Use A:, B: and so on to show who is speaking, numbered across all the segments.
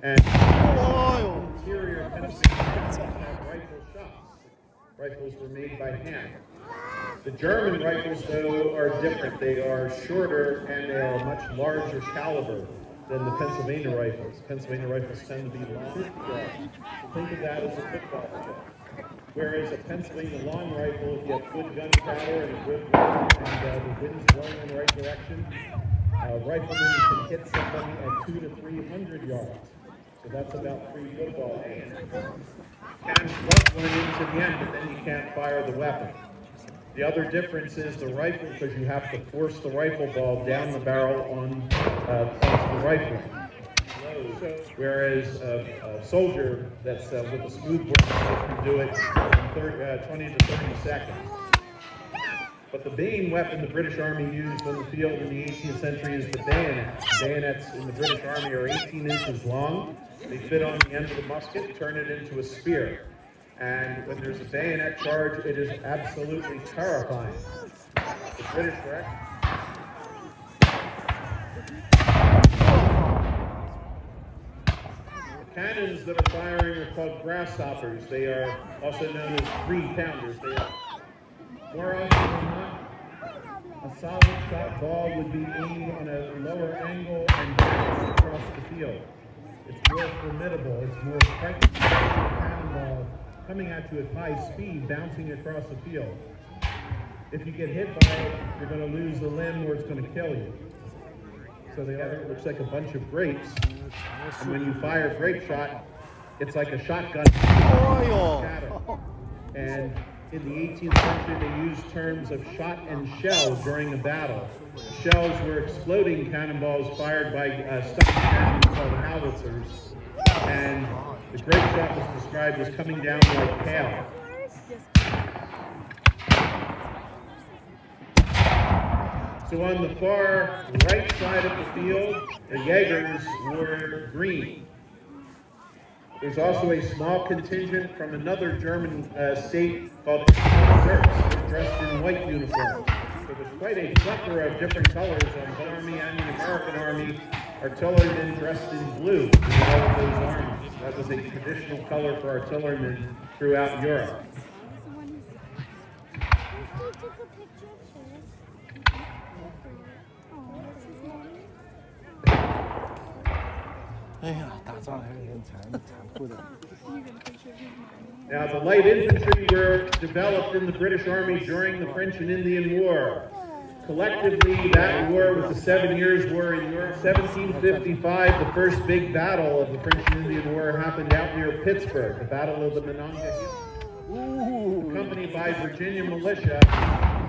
A: And interior Pennsylvania have rifle shops. Rifles were made by hand. The German rifles, though, are different. They are shorter and they are much larger caliber than the Pennsylvania rifles. Pennsylvania rifles tend to be longer. Think of that as a football field. Whereas a Pennsylvania long rifle, if you have good gunpowder and a good wind and the wind's blowing in the right direction, riflemen can hit somebody at 200 to 300 yards. So that's about 3 football games. You can flush one into the end, but then you can't fire the weapon. The other difference is the rifle, because you have to force the rifle ball down the barrel onto the rifle. Whereas a soldier that's with a smooth work can do it in 20 to 30 seconds. But the main weapon the British Army used on the field in the 18th century is the bayonet. The bayonets in the British Army are 18 inches long. They fit on the end of the musket, turn it into a spear. And when there's a bayonet charge, it is absolutely terrifying. The British were the cannons that are firing are called grasshoppers. They are also known as 3-pounders. They are more often than not, a solid shot ball would be aimed on a lower angle and bounced across the field. It's more formidable. It's more frightening than a cannonball coming at you at high speed, bouncing across the field. If you get hit by it, you're going to lose a limb or it's going to kill you. So the other looks like a bunch of grapes, and when you fire a grape shot, it's like a shotgun shadow. And in the 18th century, they used terms of shot and shell during a battle. Shells were exploding cannonballs fired by stun cannons called howitzers, and the grape shot was described as coming down like hail. So on the far right side of the field, the Jaegers were green. There's also a small contingent from another German state called Zerks, dressed in white uniforms. So there's quite a plethora of different colors on the Army and the American Army. Artillerymen dressed in blue in all of those armies. That was a traditional color for artillerymen throughout Europe. Now, the light infantry were developed in the British Army during the French and Indian War. Collectively, that war was the 7 Years' War in Europe. 1755, the first big battle of the French and Indian War happened out near Pittsburgh, the Battle of the Monongahela, accompanied by Virginia militia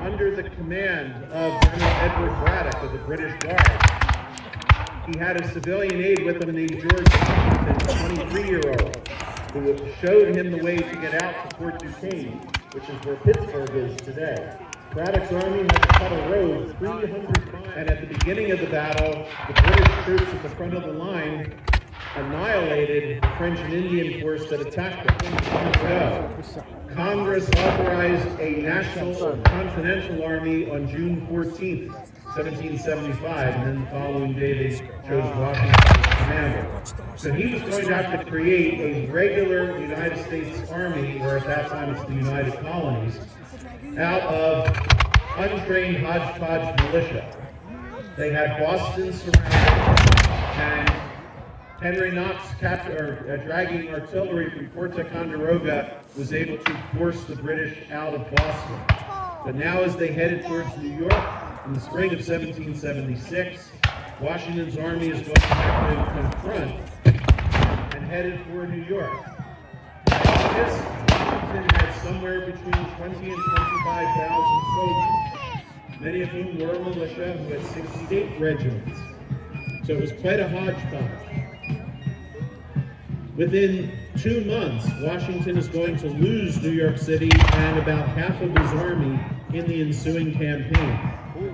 A: under the command of General Edward Braddock of the British Guards. He had a civilian aide with him named George Washington, a 23-year-old, who showed him the way to get out to Fort Duquesne, which is where Pittsburgh is today. Braddock's army had to cut a road 300 miles, and at the beginning of the battle, the British troops at the front of the line annihilated the French and Indian force that attacked them. Congress authorized a national or continental army on June 14th, 1775, and then the following day they chose Washington as commander. So he was going to have to create a regular United States Army, or at that time it's the United Colonies, out of untrained hodgepodge militia. They had Boston surrounded, and Henry Knox dragging artillery from Fort Ticonderoga was able to force the British out of Boston. But now as they headed towards New York, in the spring of 1776, Washington's army is going to have to confront and headed for New York. This Washington had somewhere between 20 and 25,000 soldiers, many of whom were militia who had 68 regiments. So it was quite a hodgepodge. Within 2 months, Washington is going to lose New York City and about half of his army in the ensuing campaign.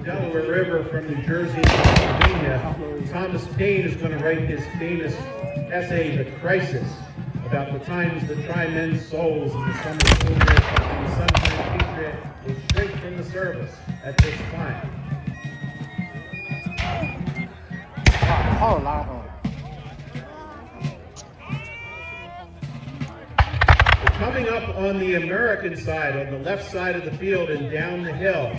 A: Delaware River from New Jersey to Pennsylvania, Thomas Paine is going to write his famous essay, The Crisis, about the times that try men's souls and the summer soldier and the sunshine patriot will shrink from the service at this time. coming up on the American side, on the left side of the field and down the hill,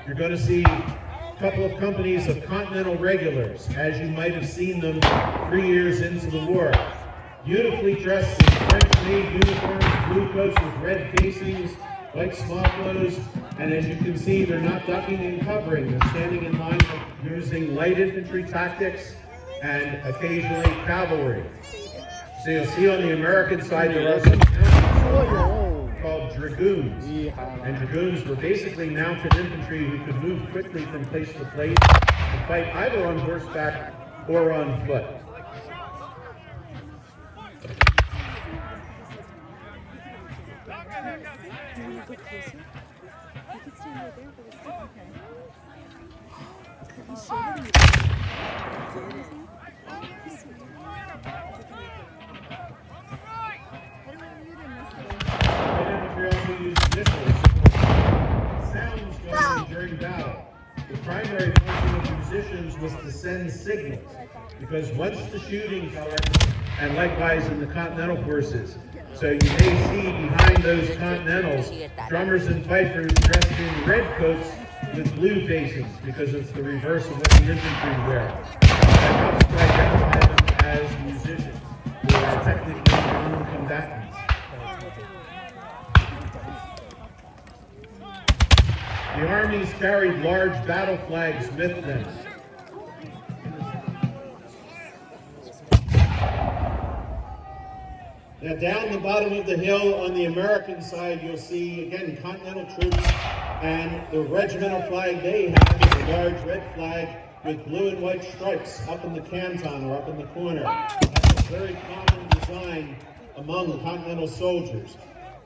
A: you're going to see a couple of companies of Continental regulars, as you might have seen them 3 years into the war. Beautifully dressed in French-made uniforms, blue coats with red facings, white smock-clothes, and as you can see, they're not ducking and covering. They're standing in line using light infantry tactics and occasionally cavalry. So you'll see on the American side there are some companies called dragoons. And dragoons were basically mounted infantry who could move quickly from place to place and fight either on horseback or on foot. Sounds going during battle. The primary function of musicians was to send signals, because once the shooting started, and likewise in the Continental forces, so you may see behind those Continentals drummers and fifers dressed in red coats with blue facings, because it's the reverse of what the infantry wear. That helps to identify them as musicians, who are technically non-combatants. The armies carried large battle flags with them. Now down the bottom of the hill on the American side, you'll see, again, Continental troops, and the regimental flag they have is a large red flag with blue and white stripes up in the canton or up in the corner. That's a very common design among the Continental soldiers.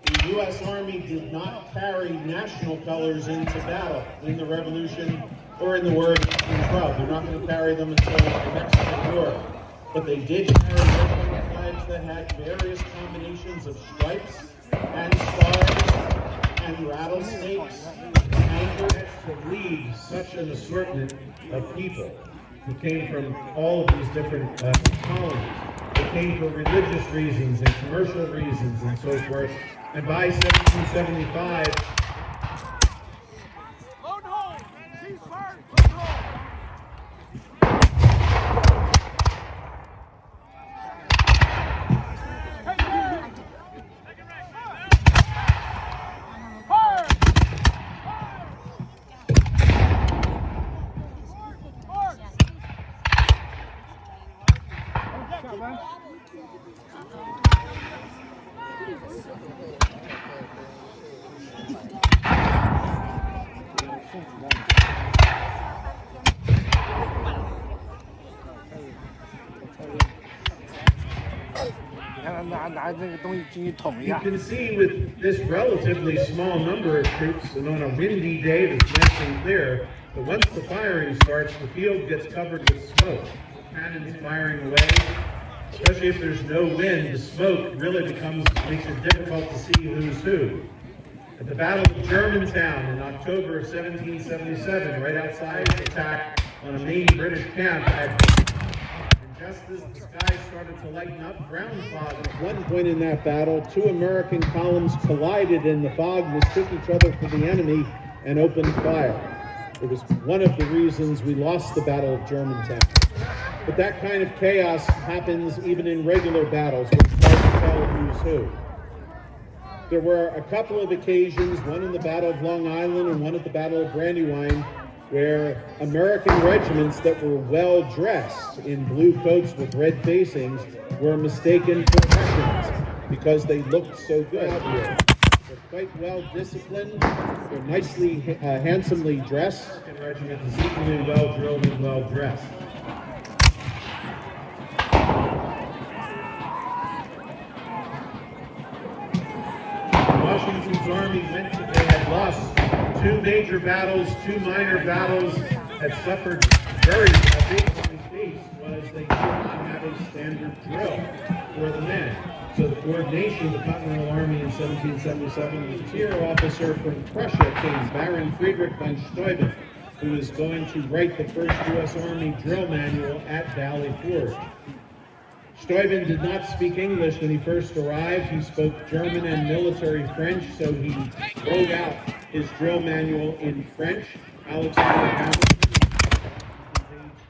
A: The U.S. Army did not carry national colors into battle in the Revolution or in the War in 12. They're not going to carry them until the Mexican War. But they did carry regimental flags that had various combinations of stripes and stars and rattlesnakes and to lead such an assortment of people who came from all of these different colonies. They came for religious reasons and commercial reasons and so forth. And by 1775, you can see with this relatively small number of troops and on a windy day that's nice and clear, but once the firing starts, the field gets covered with smoke. The cannons firing away, especially if there's no wind, the smoke really makes it difficult to see who's who. At the Battle of Germantown in October of 1777, right outside the attack on a main British camp, just as the sky started to lighten up, ground fog. At one point in that battle, two American columns collided in the fog, mistook each other for the enemy, and opened fire. It was one of the reasons we lost the Battle of Germantown. But that kind of chaos happens even in regular battles, where it's hard to tell who's who. There were a couple of occasions, one in the Battle of Long Island and one at the Battle of Brandywine, where American regiments that were well dressed in blue coats with red facings were mistaken for Russians because they looked so good out here. They're quite well disciplined, they're nicely, handsomely dressed. The regiment is equally well drilled and well dressed. Washington's army they had lost 2 major battles, 2 minor battles, had suffered very big face was they did not have a standard drill for the men. So the coordination of the Continental Army in 1777 was a tier officer from Prussia came, Baron Friedrich von Steuben, who is going to write the first U.S. Army drill manual at Valley Forge. Steuben did not speak English when he first arrived. He spoke German and military French, so he wrote out his drill manual in French. Alexander Hamilton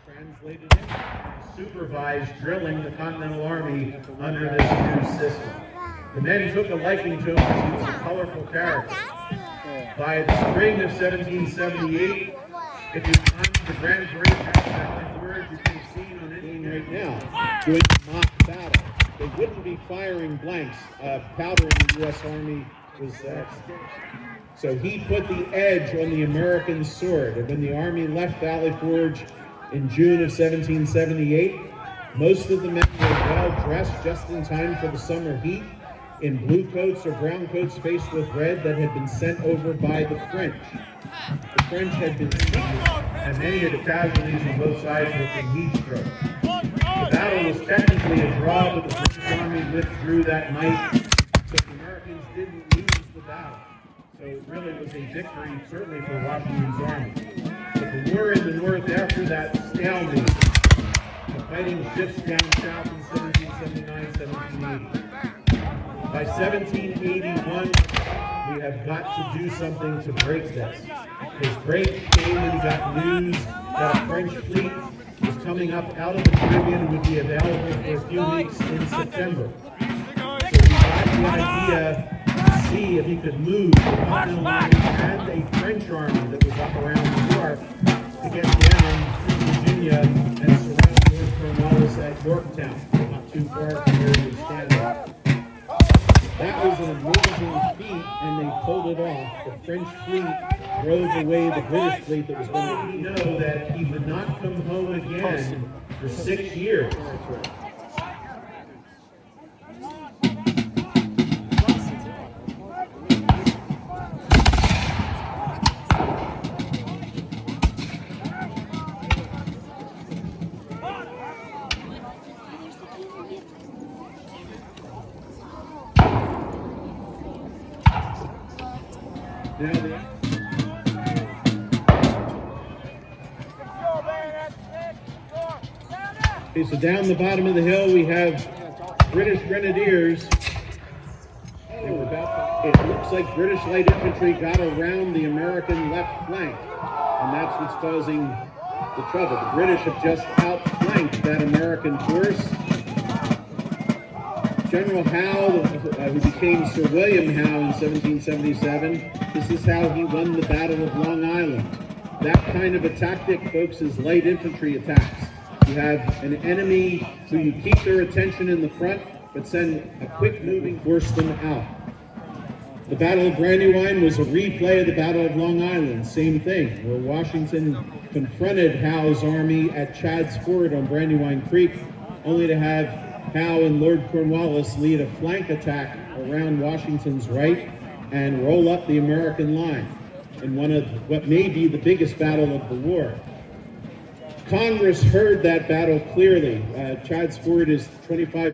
A: translated it and supervised drilling the Continental Army under this new system. The men took a liking to him because he was a colorful character. By the spring of 1778, it was on the Grand Parade at Valley Forge, you can see on it right now, doing a mock battle. They wouldn't be firing blanks. Powder in the U.S. Army was so he put the edge on the American sword. And when the Army left Valley Forge in June of 1778, most of the men were well dressed just in time for the summer heat, in blue coats or brown coats faced with red that had been sent over by the French. The French had been beaten, and many of the casualties on both sides were from heat stroke. The battle was technically a draw, but the British Army withdrew that night, so the Americans didn't lose the battle. So it really was a victory, certainly for Washington's army. But the war in the North after that stalemate, the fighting shifts down south in 1779, 1780. By 1781, we have got to do something to break this. His break came when he got news that a French fleet was coming up out of the Caribbean and would be available for a few weeks in September. So he got the idea to see if he could move the Continental Army and a French army that was up around New York to get down to Virginia and surround Lord Cornwallis at Yorktown, not too far from where he was standing. That was an amazing feat, and they pulled it off. The French fleet drove away the British fleet that was going to know that he would not come home again for 6 years. Okay, so down the bottom of the hill we have British Grenadiers. They were it looks like British light infantry got around the American left flank, and that's what's causing the trouble. The British have just outflanked that American force. General Howe, who became Sir William Howe in 1777, this is how he won the Battle of Long Island. That kind of a tactic, folks, is light infantry attacks. You have an enemy who you keep their attention in the front, but send a quick moving, force them out. The Battle of Brandywine was a replay of the Battle of Long Island, same thing, where Washington confronted Howe's army at Chad's Ford on Brandywine Creek, only to have Howe and Lord Cornwallis lead a flank attack around Washington's right and roll up the American line in one of what may be the biggest battle of the war. Congress heard that battle clearly. Chad's Ford is 25